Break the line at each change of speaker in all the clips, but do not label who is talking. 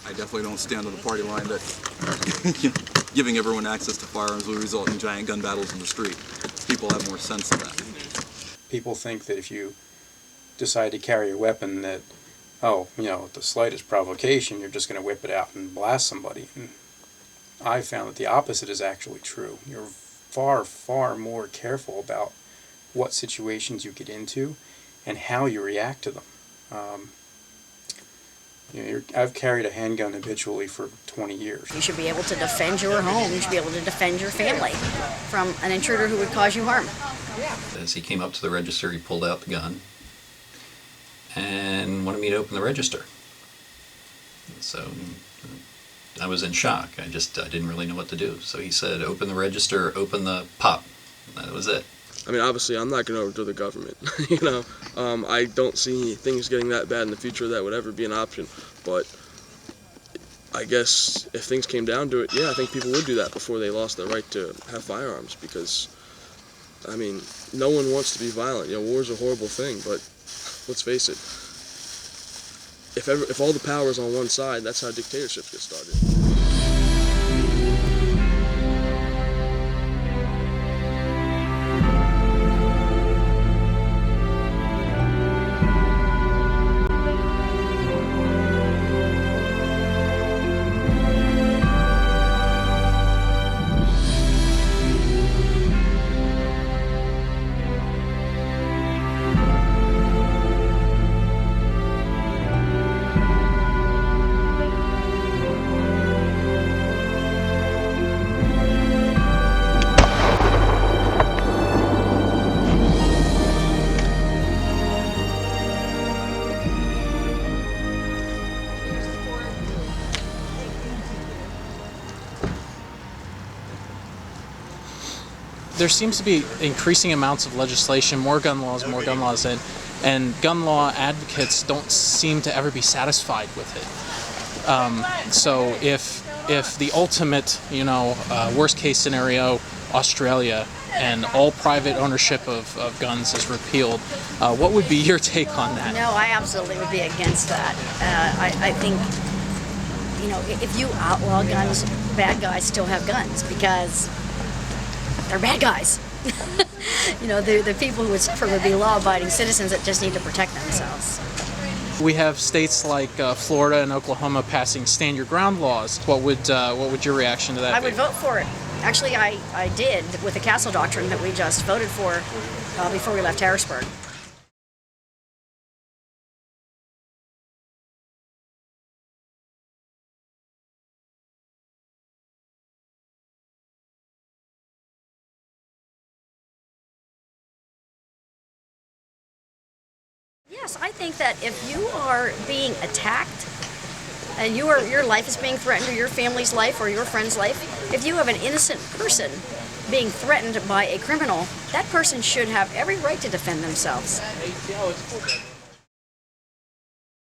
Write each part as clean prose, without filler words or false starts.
I definitely don't stand on the party line that giving everyone access to firearms will result in giant gun battles in the street. People have more sense than that.
People think that if you decide to carry a weapon that, oh, at the slightest provocation, you're just going to whip it out and blast somebody. And I found that the opposite is actually true. You're far, far more careful about what situations you get into and how you react to them. I've carried a handgun habitually for 20 years.
You should be able to defend your home. You should be able to defend your family from an intruder who would cause you harm.
As he came up to the register, he pulled out the gun and wanted me to open the register. So I was in shock. I didn't really know what to do. So he said, open the register, open the pop. That was it.
I mean, obviously, I'm not going to overthrow the government. I don't see things getting that bad in the future that would ever be an option. But I guess if things came down to it, yeah, I think people would do that before they lost their right to have firearms. Because, I mean, no one wants to be violent. War's a horrible thing, but let's face it. If all the power is on one side, that's how dictatorships get started.
There seems to be increasing amounts of legislation, more gun laws, and gun law advocates don't seem to ever be satisfied with it. So if the ultimate, worst case scenario, Australia, and all private ownership of guns is repealed, what would be your take on that?
No, I absolutely would be against that. I think, if you outlaw guns, bad guys still have guns because they're bad guys. The people who would suffer would be law-abiding citizens that just need to protect themselves.
We have states like Florida and Oklahoma passing stand your ground laws. What would your reaction to that be?
I would vote for it. Actually, I did with the Castle Doctrine that we just voted for before we left Harrisburg. Yes, I think that if you are being attacked and your life is being threatened, or your family's life, or your friend's life, if you have an innocent person being threatened by a criminal, that person should have every right to defend themselves.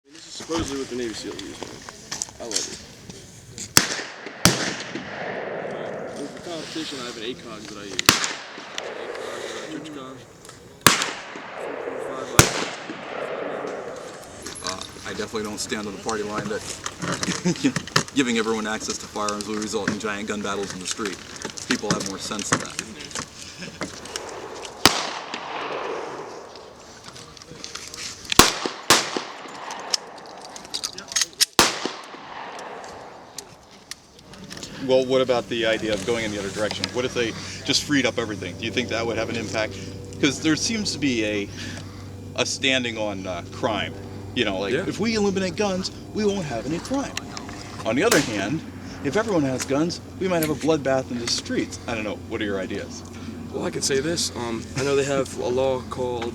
This is supposedly what the Navy SEALs use. I love it. For competition, I have an ACOG that I use.
I definitely don't stand on the party line that giving everyone access to firearms will result in giant gun battles in the street. People have more sense than that.
Well, what about the idea of going in the other direction? What if they just freed up everything? Do you think that would have an impact? Because there seems to be a standing on crime. If we eliminate guns, we won't have any crime. On the other hand, if everyone has guns, we might have a bloodbath in the streets. I don't know. What are your ideas?
Well, I could say this. I know they have a law called,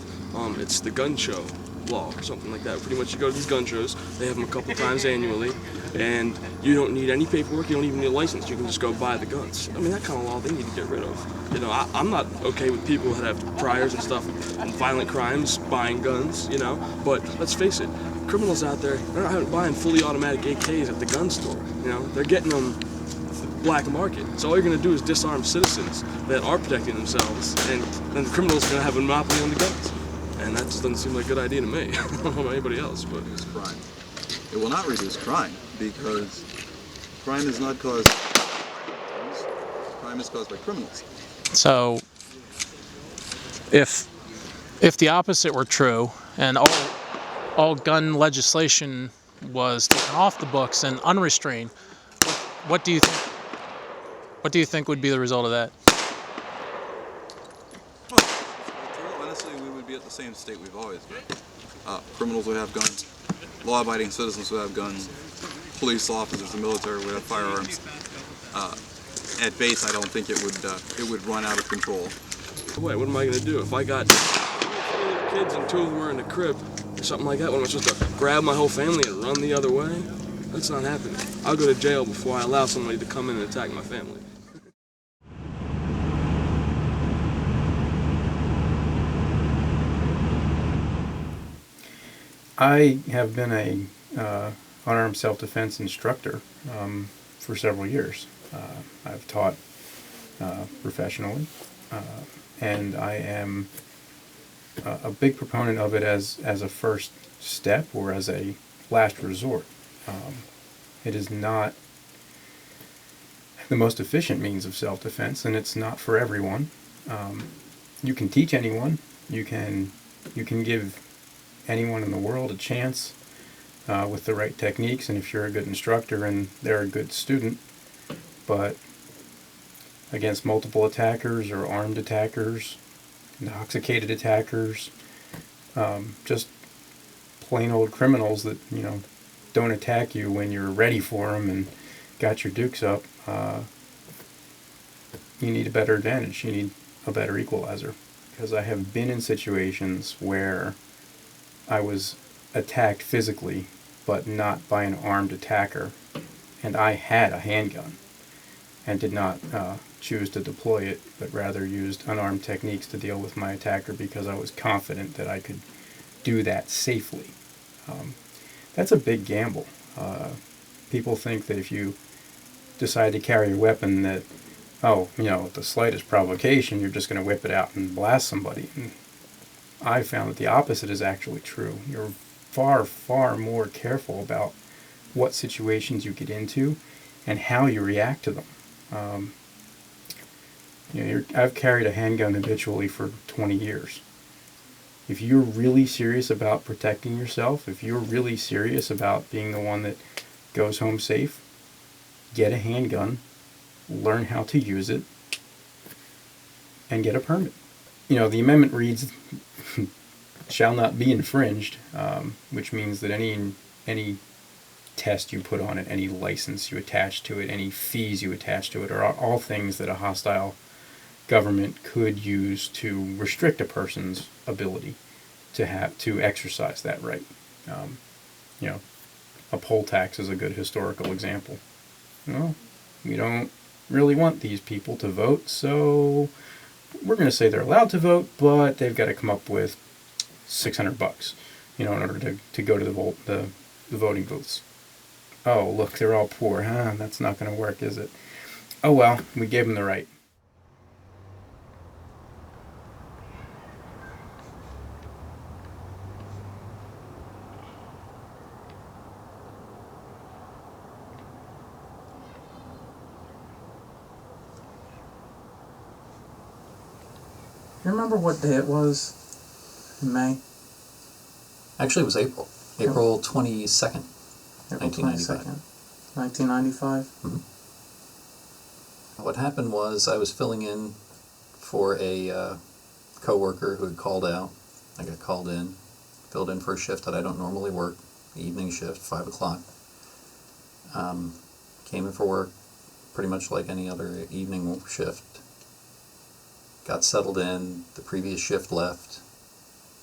it's the gun show law or something like that. Pretty much you go to these gun shows, they have them a couple times annually, and you don't need any paperwork, you don't even need a license, you can just go buy the guns. I mean, that kind of law they need to get rid of. I'm not okay with people that have priors and stuff and violent crimes buying guns, but let's face it, criminals out there, they're not buying fully automatic AKs at the gun store, they're getting them black market. So all you're going to do is disarm citizens that are protecting themselves, and then the criminals are going to have a monopoly on the guns. And that just doesn't seem like a good idea to me. I don't know about anybody else, but
It's crime. It will not reduce crime because crime is not caused. Crime is caused by criminals.
So, if the opposite were true, and all gun legislation was taken off the books and unrestrained, what do you think? What do you think would be the result of that?
Well, honestly, we would be at the same state we've always been. Criminals would have guns. Law-abiding citizens would have guns. Police officers, the military would have firearms. At base, I don't think it would run out of control.
Wait, what am I gonna do if I got 3 kids and 2 of them are in a crib or something like that? What am I supposed to grab my whole family and run the other way? That's not happening. I'll go to jail before I allow somebody to come in and attack my family.
I have been a unarmed self-defense instructor for several years. I've taught professionally, and I am a big proponent of it as a first step or as a last resort. It is not the most efficient means of self-defense, and it's not for everyone. You can teach anyone. You can give anyone in the world a chance with the right techniques, and if you're a good instructor and they're a good student. But against multiple attackers or armed attackers, intoxicated attackers, just plain old criminals that don't attack you when you're ready for them and got your dukes up, you need a better advantage. You need a better equalizer. Because I have been in situations where I was attacked physically, but not by an armed attacker, and I had a handgun and did not choose to deploy it, but rather used unarmed techniques to deal with my attacker because I was confident that I could do that safely. That's a big gamble. People think that if you decide to carry a weapon that, at the slightest provocation, you're just going to whip it out and blast somebody. And I found that the opposite is actually true. You're far, far more careful about what situations you get into and how you react to them. I've carried a handgun habitually for 20 years. If you're really serious about protecting yourself, if you're really serious about being the one that goes home safe, get a handgun, learn how to use it, and get a permit. The amendment reads, shall not be infringed, which means that any test you put on it, any license you attach to it, any fees you attach to it, are all things that a hostile government could use to restrict a person's ability to exercise that right. A poll tax is a good historical example. We don't really want these people to vote, so we're going to say they're allowed to vote, but they've got to come up with $600, in order to go to the voting booths. Oh, look, they're all poor, huh? That's not going to work, is it? Oh well, we gave them the right.
You remember what day it was in May?
Actually, it was April. April 22nd,
April
1995.
22nd, 1995.
Mm-hmm. What happened was I was filling in for a coworker who had called out. I got called in, filled in for a shift that I don't normally work, the evening shift, 5 o'clock. Came in for work pretty much like any other evening shift. Got settled in, the previous shift left,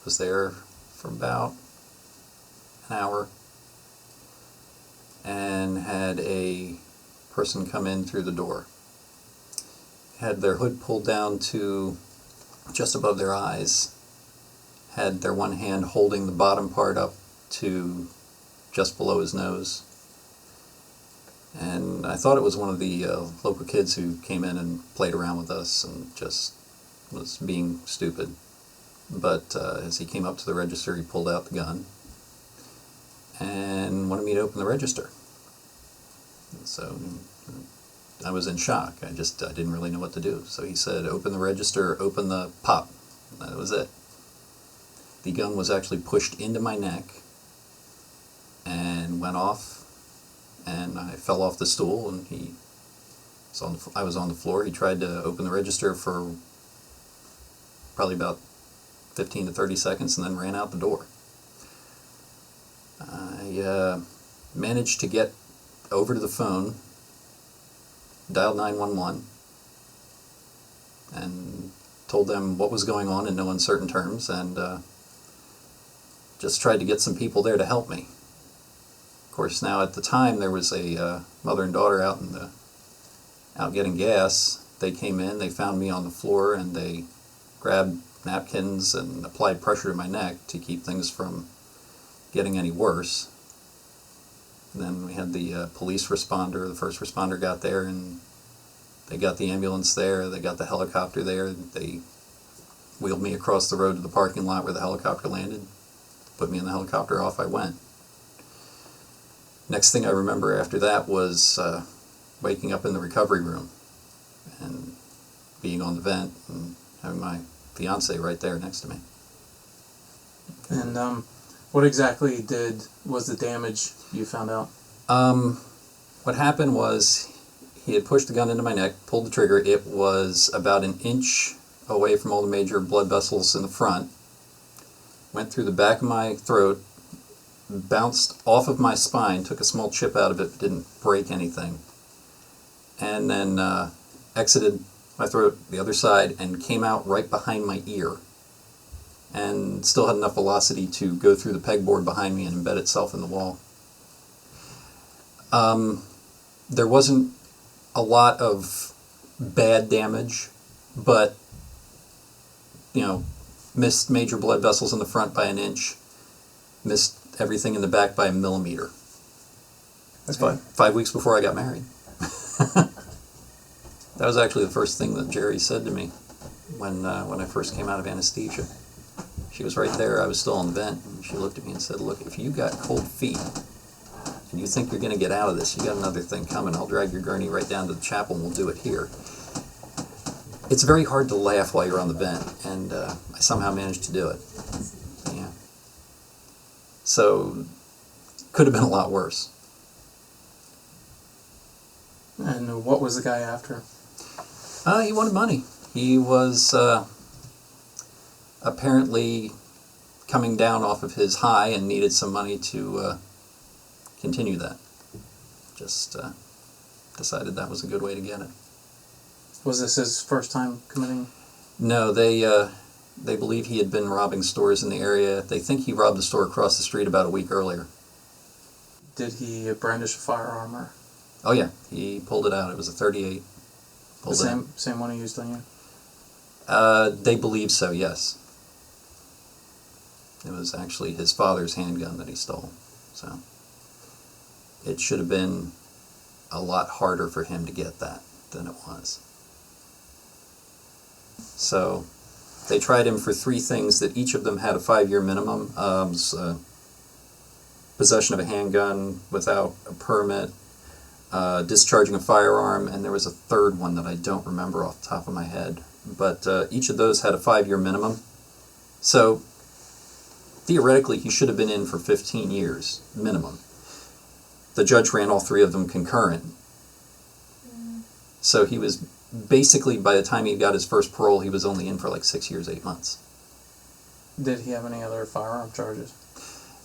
was there for about an hour, and had a person come in through the door. Had their hood pulled down to just above their eyes, had their one hand holding the bottom part up to just below his nose. And I thought it was one of the local kids who came in and played around with us and just was being stupid. But as he came up to the register, he pulled out the gun and wanted me to open the register. So I was in shock. I didn't really know what to do. So he said, open the register, open the pop. That was it. The gun was actually pushed into my neck and went off, and I fell off the stool, and I was on the floor. He tried to open the register for probably about 15 to 30 seconds and then ran out the door. I managed to get over to the phone, dialed 911, and told them what was going on in no uncertain terms, and just tried to get some people there to help me. Of course, now at the time there was a mother and daughter out getting gas. They came in, they found me on the floor, and they grabbed napkins and applied pressure to my neck to keep things from getting any worse. And then we had the police responder, the first responder got there, and they got the ambulance there, they got the helicopter there, they wheeled me across the road to the parking lot where the helicopter landed, put me in the helicopter, off I went. Next thing I remember after that was waking up in the recovery room and being on the vent and having my fiance right there next to me.
And what exactly was the damage you found out?
What happened was he had pushed the gun into my neck, pulled the trigger. It was about an inch away from all the major blood vessels in the front, went through the back of my throat, bounced off of my spine, took a small chip out of it, but didn't break anything, and then exited my throat the other side and came out right behind my ear, and still had enough velocity to go through the pegboard behind me and embed itself in the wall. There wasn't a lot of bad damage, but missed major blood vessels in the front by an inch, missed everything in the back by a millimeter. That's 5 weeks before I got married. That was actually the first thing that Jerry said to me when I first came out of anesthesia. She was right there. I was still on the vent, and she looked at me and said, "Look, if you got cold feet and you think you're going to get out of this, you got another thing coming. I'll drag your gurney right down to the chapel and we'll do it here." It's very hard to laugh while you're on the vent, and I somehow managed to do it. Yeah. So, could have been a lot worse.
And what was the guy after?
He wanted money. He was apparently coming down off of his high and needed some money to continue that. Just decided that was a good way to get it.
Was this his first time committing?
No, they believe he had been robbing stores in the area. They think he robbed the store across the street about a week earlier.
Did he brandish a firearm? Or?
Oh yeah, he pulled it out. It was a .38.
The same one he used on you?
They believe so, yes. It was actually his father's handgun that he stole. So it should have been a lot harder for him to get that than it was. So they tried him for 3 things that each of them had a 5-year minimum. Possession of a handgun without a permit, discharging a firearm, and there was a third one that I don't remember off the top of my head. But each of those had a 5-year minimum. So theoretically, he should have been in for 15 years minimum. The judge ran all 3 of them concurrent. So he was basically, by the time he got his first parole, he was only in for like 6 years, 8 months.
Did he have any other firearm charges?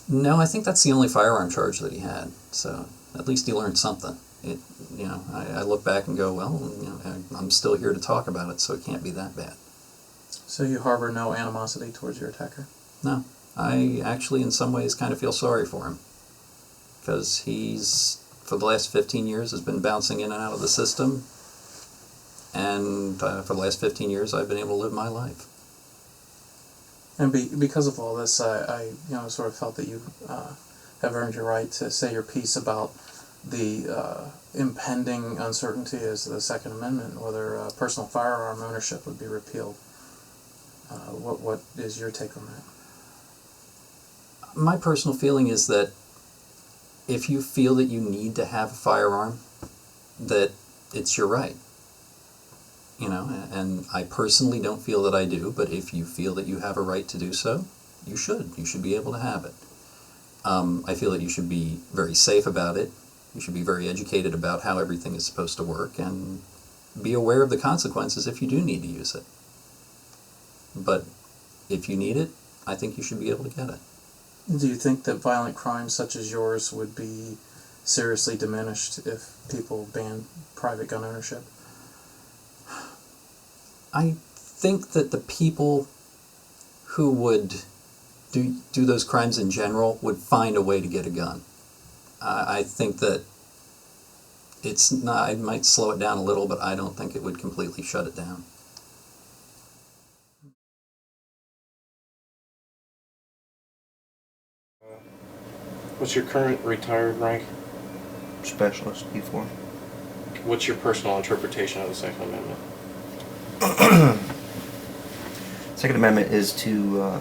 No, I think that's the only firearm charge that he had. So at least he learned something. I look back and go, well, I'm still here to talk about it, so it can't be that bad.
So you harbor no animosity towards your attacker?
No. I actually, in some ways, kind of feel sorry for him. Because he's, for the last 15 years, has been bouncing in and out of the system. And for the last 15 years, I've been able to live my life.
And because of all this, I sort of felt that you have earned your right to say your piece about the impending uncertainty as to the Second Amendment, whether personal firearm ownership would be repealed. What is your take on that?
My personal feeling is that if you feel that you need to have a firearm, that it's your right. You know, and I personally don't feel that I do, but if you feel that you have a right to do so, you should. You should be able to have it. I feel that you should be very safe about it. You should be very educated about how everything is supposed to work and be aware of the consequences if you do need to use it. But if you need it, I think you should be able to get it.
Do you think that violent crimes such as yours would be seriously diminished if people banned private gun ownership?
I think that the people who would do those crimes in general would find a way to get a gun. I think that it's not, it might slow it down a little, but I don't think it would completely shut it down.
What's your current retired rank?
Specialist E4.
What's your personal interpretation of the Second Amendment?
Second Amendment is to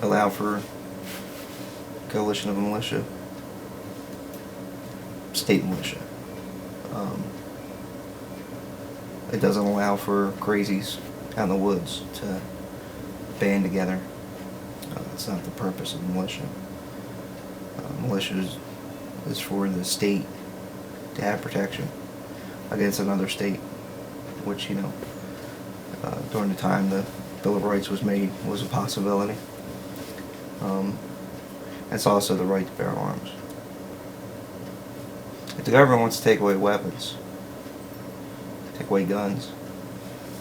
allow for coalition of militia, state militia. It doesn't allow for crazies out in the woods to band together. That's not the purpose of the militia. Militia is for the state to have protection against another state, which, you know, during the time the Bill of Rights was made was a possibility. It's also the right to bear arms. If the government wants to take away weapons, take away guns,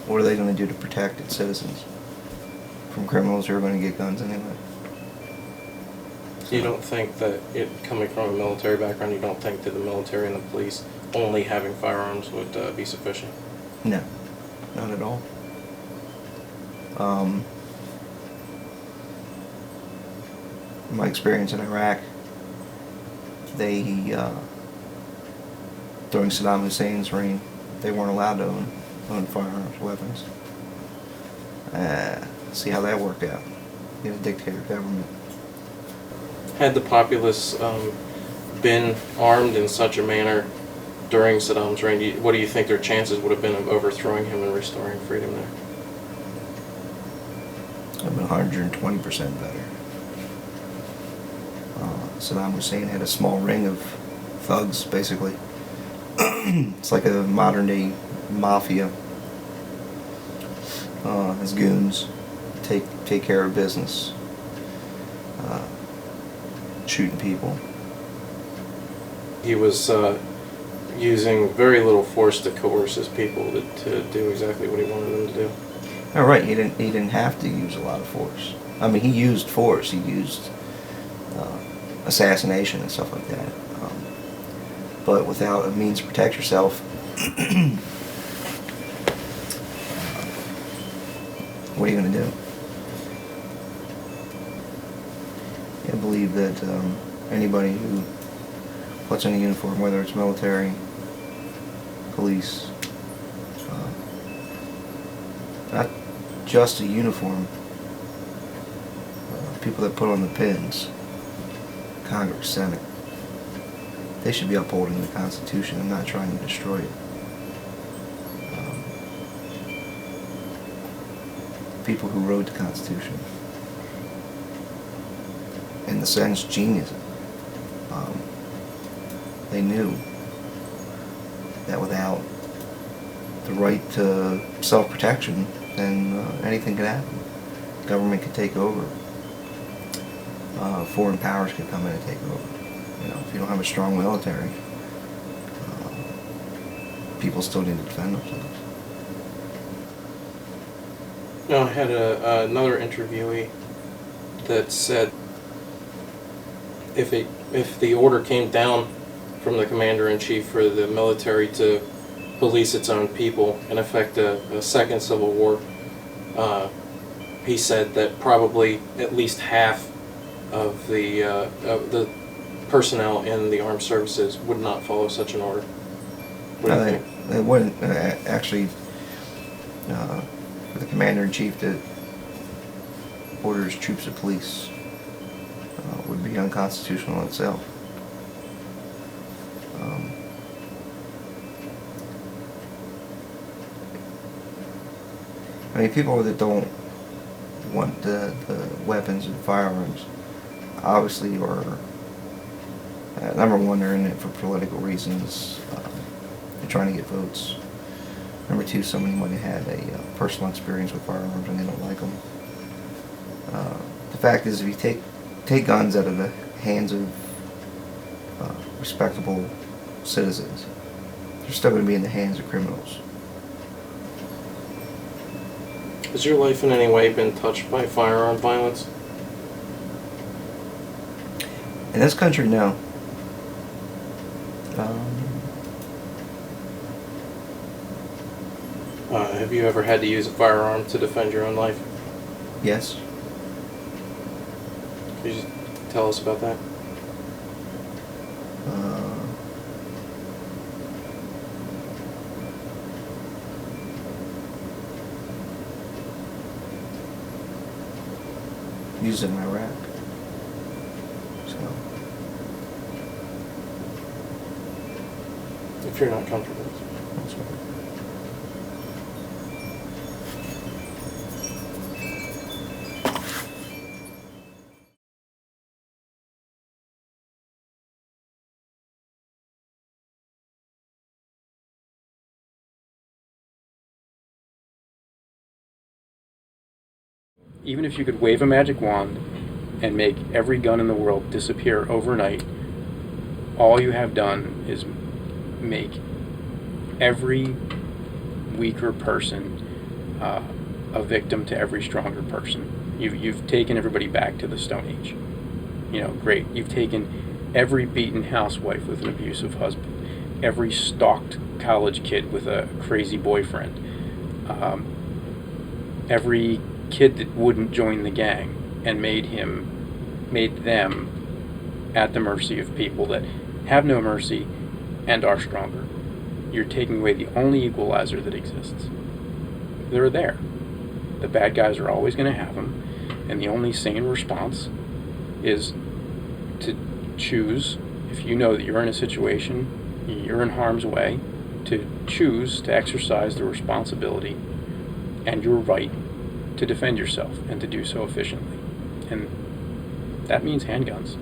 what are they going to do to protect its citizens from criminals who are going to get guns anyway?
You don't think that it, coming from a military background, you don't think that the military and the police only having firearms would be sufficient?
No, not at all. In my experience in Iraq, they, during Saddam Hussein's reign, they weren't allowed to own firearms, weapons. See how that worked out in a dictator government.
Had the populace been armed in such a manner during Saddam's reign, what do you think their chances would have been of overthrowing him and restoring freedom there?
I've been 120% better. Saddam Hussein had a small ring of thugs, basically. It's like a modern-day mafia. His goons take care of business, shooting people.
He was using very little force to coerce his people to do exactly what he wanted them to do.
Oh, right. He didn't have to use a lot of force. I mean, he used force. He used assassination and stuff like that. But without a means to protect yourself, what are you going to do? I believe that anybody who puts on a uniform, whether it's military, police, not just a uniform, people that put on the pins, Congress, Senate, they should be upholding the Constitution and not trying to destroy it. People who wrote the Constitution, in the sense, geniuses. They knew that without the right to self-protection, then anything could happen. Government could take over. Foreign powers could come in and take over. You know, if you don't have a strong military, people still need to defend themselves.
No, I had another interviewee that said if the order came down from the commander-in-chief for the military to police its own people and effect a second civil war, he said that probably at least half of the personnel in the armed services would not follow such an order. What do you think?
It wouldn't actually. For the commander-in-chief that orders troops of police would be unconstitutional itself. mean, people that don't want the weapons and firearms, obviously, are number one, they're in it for political reasons. They're trying to get votes. Number two, somebody might have had a personal experience with firearms and they don't like them. The fact is, if you take guns out of the hands of respectable citizens, they're still going to be in the hands of criminals.
Has your life in any way been touched by firearm violence?
In this country, no.
Have you ever had to use a firearm to defend your own life?
Yes.
Could you just tell us about that?
Used in Iraq. So.
If you're not comfortable.
That's right.
Even if you could wave a magic wand and make every gun in the world disappear overnight, all you have done is make every weaker person a victim to every stronger person. You've taken everybody back to the Stone Age. You know, great. You've taken every beaten housewife with an abusive husband, every stalked college kid with a crazy boyfriend, every kid that wouldn't join the gang, and made them at the mercy of people that have no mercy and are stronger. You're taking away the only equalizer that exists. They're there. The bad guys are always going to have them, and the only sane response is to choose, if you know that you're in a situation, you're in harm's way, to choose to exercise the responsibility and your right to defend yourself and to do so efficiently. And that means handguns.